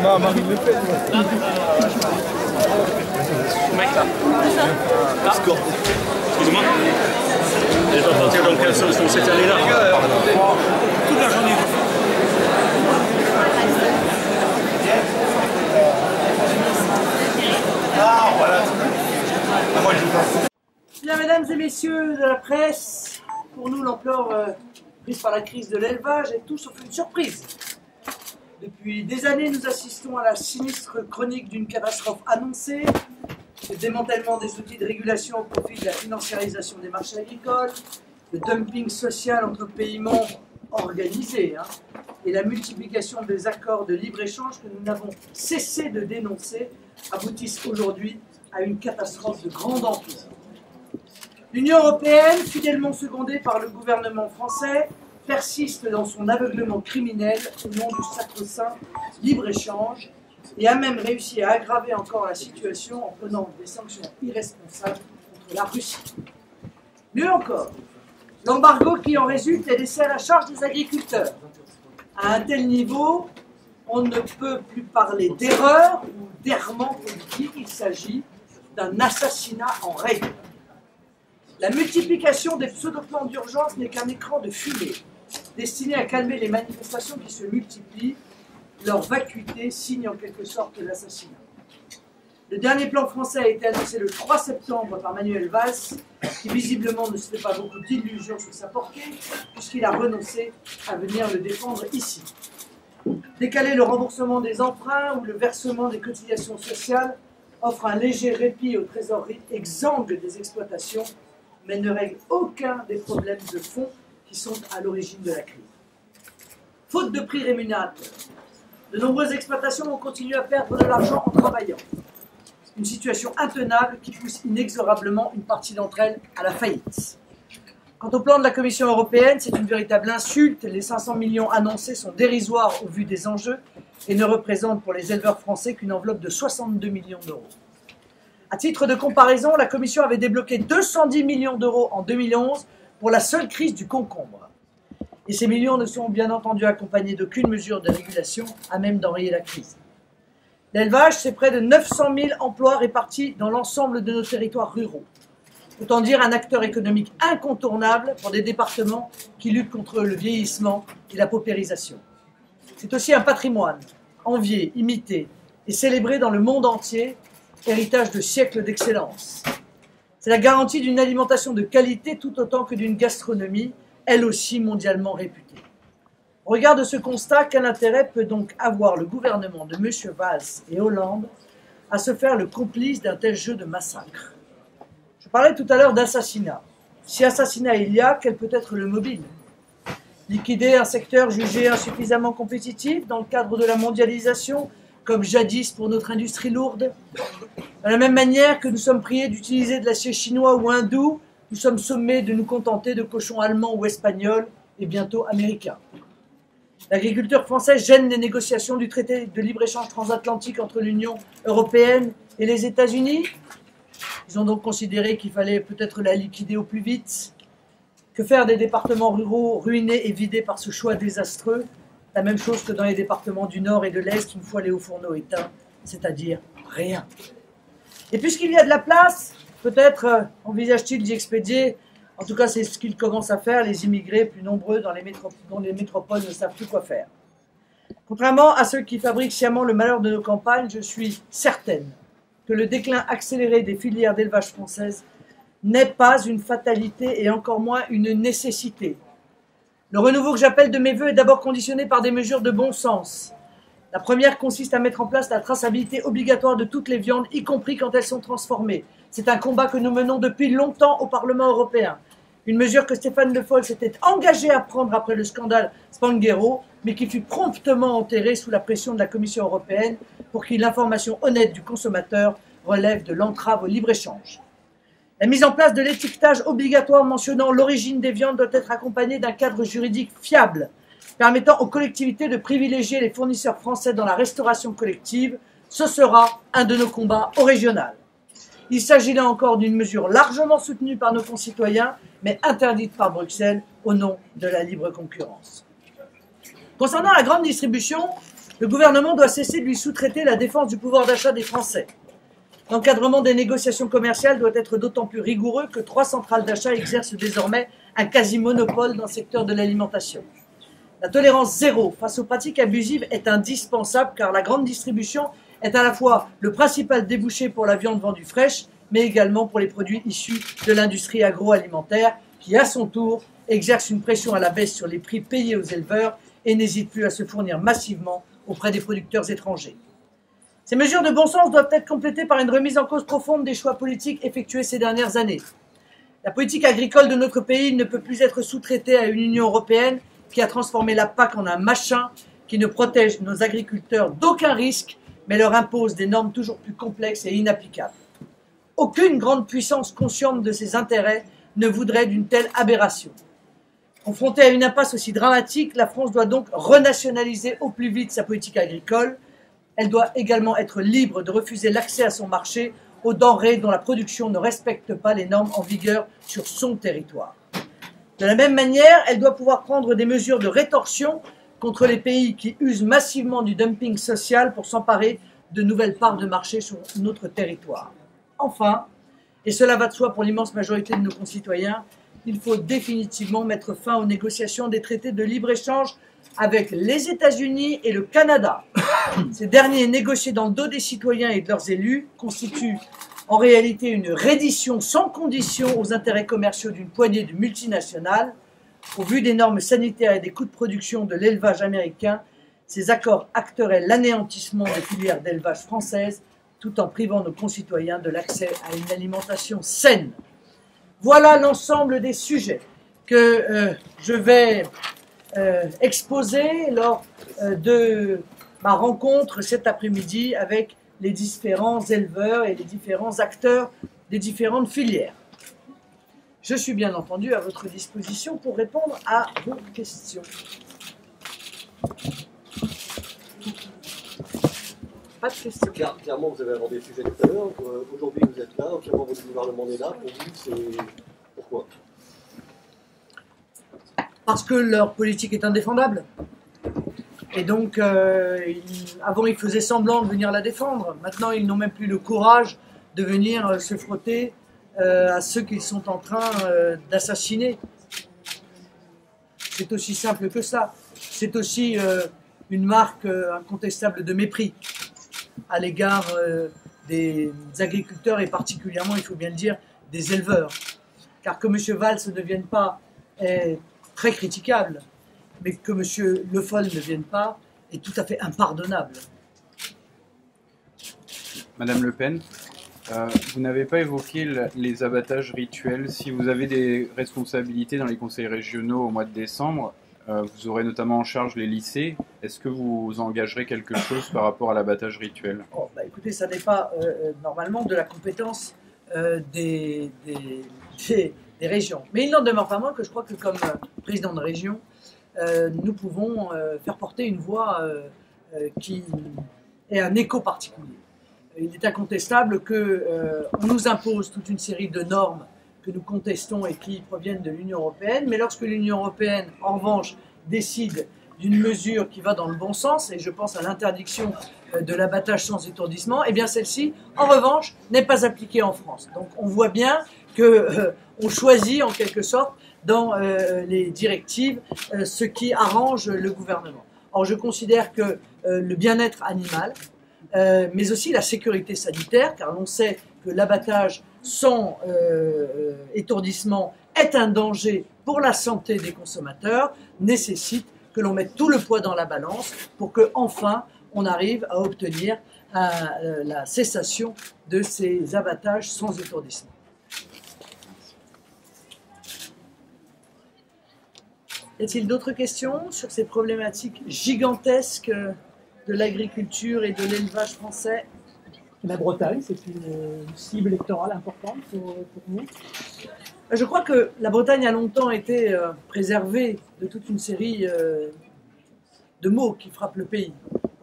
Marine Le Pen. Ce mec là. Excuse-moi. Elle va partir dans quel sens dans cette année-là? Toute la journée. Ah, voilà. Bien, mesdames et messieurs de la presse, pour nous, l'ampleur prise par la crise de l'élevage est tout sauf une surprise. Depuis des années, nous assistons à la sinistre chronique d'une catastrophe annoncée, le démantèlement des outils de régulation au profit de la financiarisation des marchés agricoles, le dumping social entre pays membres organisés, et la multiplication des accords de libre-échange que nous n'avons cessé de dénoncer aboutissent aujourd'hui à une catastrophe de grande ampleur. L'Union européenne, fidèlement secondée par le gouvernement français, persiste dans son aveuglement criminel au nom du sacro-saint libre-échange et a même réussi à aggraver encore la situation en prenant des sanctions irresponsables contre la Russie. Mieux encore, l'embargo qui en résulte est laissé à la charge des agriculteurs. À un tel niveau, on ne peut plus parler d'erreur ou d'errement politique, il s'agit d'un assassinat en règle. La multiplication des pseudo-plans d'urgence n'est qu'un écran de fumée, destiné à calmer les manifestations qui se multiplient. Leur vacuité signe en quelque sorte l'assassinat. Le dernier plan français a été annoncé le 3 septembre par Manuel Valls, qui visiblement ne se fait pas beaucoup d'illusions sur sa portée, puisqu'il a renoncé à venir le défendre ici. Décaler le remboursement des emprunts ou le versement des cotisations sociales offre un léger répit aux trésoreries exsangues des exploitations, mais ne règle aucun des problèmes de fond qui sont à l'origine de la crise. Faute de prix rémunérateurs, de nombreuses exploitations vont continuer à perdre de l'argent en travaillant. Une situation intenable qui pousse inexorablement une partie d'entre elles à la faillite. Quant au plan de la Commission européenne, c'est une véritable insulte. Les 500 millions annoncés sont dérisoires au vu des enjeux et ne représentent pour les éleveurs français qu'une enveloppe de 62 millions d'euros. À titre de comparaison, la Commission avait débloqué 210 millions d'euros en 2011 pour la seule crise du concombre. Et ces millions ne sont bien entendu accompagnés d'aucune mesure de régulation à même d'enrayer la crise. L'élevage, c'est près de 900 000 emplois répartis dans l'ensemble de nos territoires ruraux. Autant dire un acteur économique incontournable pour des départements qui luttent contre le vieillissement et la paupérisation. C'est aussi un patrimoine, envié, imité et célébré dans le monde entier, héritage de siècles d'excellence. C'est la garantie d'une alimentation de qualité tout autant que d'une gastronomie, elle aussi mondialement réputée. Au regard de ce constat, quel intérêt peut donc avoir le gouvernement de M. Valls et Hollande à se faire le complice d'un tel jeu de massacre? Je parlais tout à l'heure d'assassinat. Si assassinat il y a, quel peut être le mobile? Liquider un secteur jugé insuffisamment compétitif dans le cadre de la mondialisation, comme jadis pour notre industrie lourde. De la même manière que nous sommes priés d'utiliser de l'acier chinois ou hindou, nous sommes sommés de nous contenter de cochons allemands ou espagnols et bientôt américains. L'agriculture française gêne les négociations du traité de libre-échange transatlantique entre l'Union européenne et les États-Unis. Ils ont donc considéré qu'il fallait peut-être la liquider au plus vite. Que faire des départements ruraux ruinés et vidés par ce choix désastreux? La même chose que dans les départements du Nord et de l'Est une fois les hauts fourneaux éteints, c'est-à-dire rien. Et puisqu'il y a de la place, peut-être envisage-t-il d'y expédier, en tout cas c'est ce qu'ils commencent à faire, les immigrés plus nombreux dont les métropoles ne savent plus quoi faire. Contrairement à ceux qui fabriquent sciemment le malheur de nos campagnes, je suis certaine que le déclin accéléré des filières d'élevage françaises n'est pas une fatalité et encore moins une nécessité. Le renouveau que j'appelle de mes voeux est d'abord conditionné par des mesures de bon sens. La première consiste à mettre en place la traçabilité obligatoire de toutes les viandes, y compris quand elles sont transformées. C'est un combat que nous menons depuis longtemps au Parlement européen. Une mesure que Stéphane Le Foll s'était engagé à prendre après le scandale Spanghero, mais qui fut promptement enterrée sous la pression de la Commission européenne pour que l'information honnête du consommateur relève de l'entrave au libre-échange. La mise en place de l'étiquetage obligatoire mentionnant l'origine des viandes doit être accompagnée d'un cadre juridique fiable, permettant aux collectivités de privilégier les fournisseurs français dans la restauration collective. Ce sera un de nos combats au régional. Il s'agit là encore d'une mesure largement soutenue par nos concitoyens, mais interdite par Bruxelles au nom de la libre concurrence. Concernant la grande distribution, Le gouvernement doit cesser de lui sous-traiter la défense du pouvoir d'achat des Français. L'encadrement des négociations commerciales doit être d'autant plus rigoureux que 3 centrales d'achat exercent désormais un quasi-monopole dans le secteur de l'alimentation. La tolérance zéro face aux pratiques abusives est indispensable car la grande distribution est à la fois le principal débouché pour la viande vendue fraîche, mais également pour les produits issus de l'industrie agroalimentaire qui, à son tour, exerce une pression à la baisse sur les prix payés aux éleveurs et n'hésite plus à se fournir massivement auprès des producteurs étrangers. Ces mesures de bon sens doivent être complétées par une remise en cause profonde des choix politiques effectués ces dernières années. La politique agricole de notre pays ne peut plus être sous-traitée à une Union européenne qui a transformé la PAC en un machin qui ne protège nos agriculteurs d'aucun risque, mais leur impose des normes toujours plus complexes et inapplicables. Aucune grande puissance consciente de ses intérêts ne voudrait d'une telle aberration. Confrontée à une impasse aussi dramatique, la France doit donc renationaliser au plus vite sa politique agricole. Elle doit également être libre de refuser l'accès à son marché aux denrées dont la production ne respecte pas les normes en vigueur sur son territoire. De la même manière, elle doit pouvoir prendre des mesures de rétorsion contre les pays qui usent massivement du dumping social pour s'emparer de nouvelles parts de marché sur notre territoire. Enfin, et cela va de soi pour l'immense majorité de nos concitoyens, il faut définitivement mettre fin aux négociations des traités de libre-échange avec les États-Unis et le Canada. Ces derniers, négociés dans le dos des citoyens et de leurs élus, constituent en réalité une reddition sans condition aux intérêts commerciaux d'une poignée de multinationales. Au vu des normes sanitaires et des coûts de production de l'élevage américain, ces accords acteraient l'anéantissement des filières d'élevage françaises tout en privant nos concitoyens de l'accès à une alimentation saine. Voilà l'ensemble des sujets que je vais exposer lors de ma rencontre cet après-midi avec les différents éleveurs et les différents acteurs des différentes filières. Je suis bien entendu à votre disposition pour répondre à vos questions. Pas de questions. Clairement, vous avez abordé le sujet tout à l'heure. Aujourd'hui, vous êtes là. Actuellement, votre gouvernement est là. Pour vous, c'est pourquoi? Parce que leur politique est indéfendable. Et donc, avant, ils faisaient semblant de venir la défendre. Maintenant, ils n'ont même plus le courage de venir se frotter à ceux qu'ils sont en train d'assassiner. C'est aussi simple que ça. C'est aussi une marque incontestable de mépris à l'égard des agriculteurs et particulièrement, il faut bien le dire, des éleveurs. Car que M. Valls ne vienne pas est très critiquable, mais que M. Le Foll ne vienne pas est tout à fait impardonnable. Madame Le Pen, vous n'avez pas évoqué les abattages rituels. Si vous avez des responsabilités dans les conseils régionaux au mois de décembre, vous aurez notamment en charge les lycées. Est-ce que vous engagerez quelque chose par rapport à l'abattage rituel? Écoutez, ça n'est pas normalement de la compétence des régions. Mais il n'en demeure pas moins que je crois que comme président de région, nous pouvons faire porter une voix qui ait un écho particulier. Il est incontestable qu'on nous impose toute une série de normes que nous contestons et qui proviennent de l'Union européenne, mais lorsque l'Union européenne, en revanche, décide d'une mesure qui va dans le bon sens, et je pense à l'interdiction de l'abattage sans étourdissement, eh bien celle-ci, en revanche, n'est pas appliquée en France. Donc on voit bien qu'on choisit en quelque sorte dans les directives ce qui arrange le gouvernement. Or je considère que le bien-être animal, mais aussi la sécurité sanitaire, car l'on sait que l'abattage sans étourdissement est un danger pour la santé des consommateurs, nécessite que l'on mette tout le poids dans la balance pour que enfin on arrive à obtenir la cessation de ces abattages sans étourdissement. Y a-t-il d'autres questions sur ces problématiques gigantesques de l'agriculture et de l'élevage français? La Bretagne, c'est une cible électorale importante pour vous? Je crois que la Bretagne a longtemps été préservée de toute une série de maux qui frappent le pays.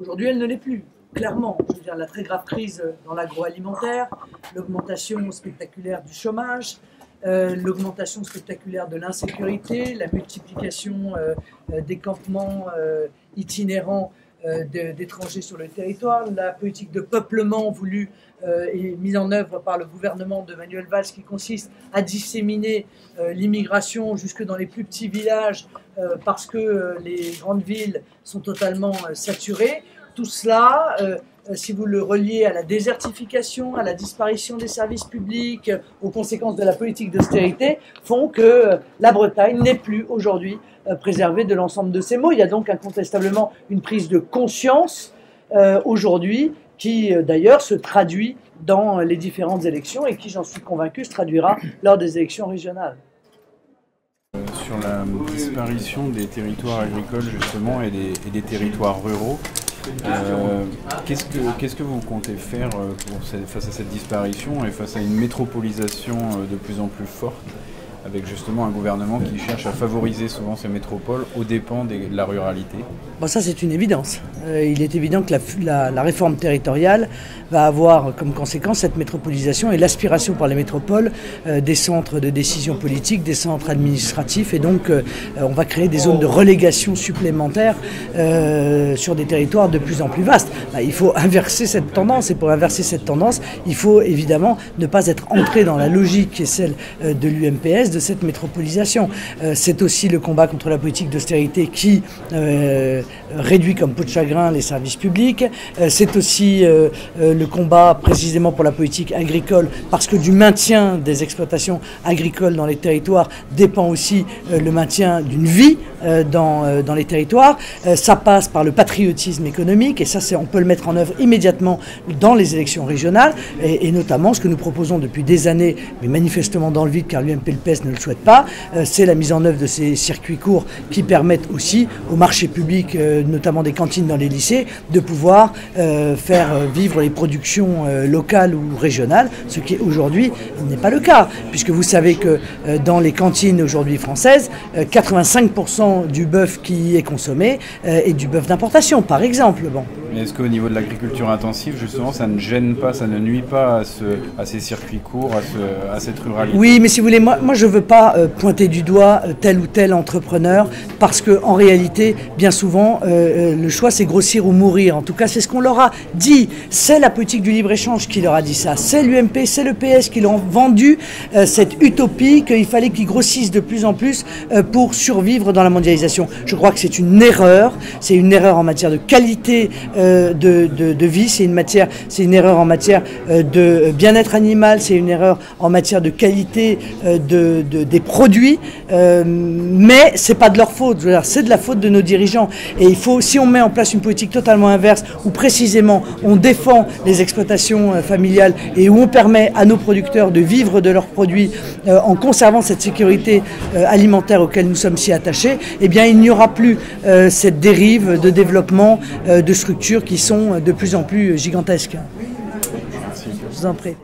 Aujourd'hui, elle ne l'est plus, clairement. Je veux dire, la très grave crise dans l'agroalimentaire, l'augmentation spectaculaire du chômage, l'augmentation spectaculaire de l'insécurité, la multiplication des campements itinérants d'étrangers sur le territoire, la politique de peuplement voulue et mise en œuvre par le gouvernement de Manuel Valls qui consiste à disséminer l'immigration jusque dans les plus petits villages parce que les grandes villes sont totalement saturées. Tout cela, si vous le reliez à la désertification, à la disparition des services publics, aux conséquences de la politique d'austérité, font que la Bretagne n'est plus aujourd'hui préservée de l'ensemble de ces maux. Il y a donc incontestablement une prise de conscience aujourd'hui qui d'ailleurs se traduit dans les différentes élections et qui, j'en suis convaincu, se traduira lors des élections régionales. Sur la disparition des territoires agricoles justement et des territoires ruraux, qu'est-ce que vous comptez faire face à cette disparition et face à une métropolisation de plus en plus forte, avec justement un gouvernement qui cherche à favoriser souvent ces métropoles aux dépens de la ruralité? Bon, ça c'est une évidence. Il est évident que la réforme territoriale va avoir comme conséquence cette métropolisation et l'aspiration par les métropoles des centres de décision politique, des centres administratifs, et donc on va créer des zones de relégation supplémentaires sur des territoires de plus en plus vastes. Il faut inverser cette tendance, et pour inverser cette tendance, il faut évidemment ne pas être entré dans la logique qui est celle de l'UMPS, de cette métropolisation. C'est aussi le combat contre la politique d'austérité qui réduit comme peau de chagrin les services publics. C'est aussi le combat précisément pour la politique agricole, parce que du maintien des exploitations agricoles dans les territoires dépend aussi le maintien d'une vie dans les territoires. Ça passe par le patriotisme économique, et ça on peut le mettre en œuvre immédiatement dans les élections régionales, et notamment ce que nous proposons depuis des années, mais manifestement dans le vide car l'UMP et le PS ne le souhaitent pas, c'est la mise en œuvre de ces circuits courts qui permettent aussi aux marchés publics, notamment des cantines dans les lycées, de pouvoir faire vivre les productions locales ou régionales, ce qui aujourd'hui n'est pas le cas, puisque vous savez que dans les cantines aujourd'hui françaises, 85% du bœuf qui est consommé est du bœuf d'importation, par exemple. Bon. Mais est-ce qu'au niveau de l'agriculture intensive, justement, ça ne gêne pas, ça ne nuit pas à ces circuits courts, à cette ruralité? Oui, mais si vous voulez, moi je ne veux pas pointer du doigt tel ou tel entrepreneur, parce qu'en réalité, bien souvent, le choix c'est grossir ou mourir. En tout cas, c'est ce qu'on leur a dit. C'est la politique du libre-échange qui leur a dit ça. C'est l'UMP, c'est le PS qui l'ont vendu, cette utopie qu'il fallait qu'ils grossissent de plus en plus pour survivre dans la mondialisation. Je crois que c'est une erreur en matière de qualité de vie, c'est une erreur en matière de bien-être animal, c'est une erreur en matière de qualité des produits, mais c'est pas de leur faute, c'est de la faute de nos dirigeants. Et si on met en place une politique totalement inverse, où précisément on défend les exploitations familiales et où on permet à nos producteurs de vivre de leurs produits en conservant cette sécurité alimentaire auquel nous sommes si attachés, eh bien il n'y aura plus cette dérive de développement de structures qui sont de plus en plus gigantesques. Merci. Je vous en prie.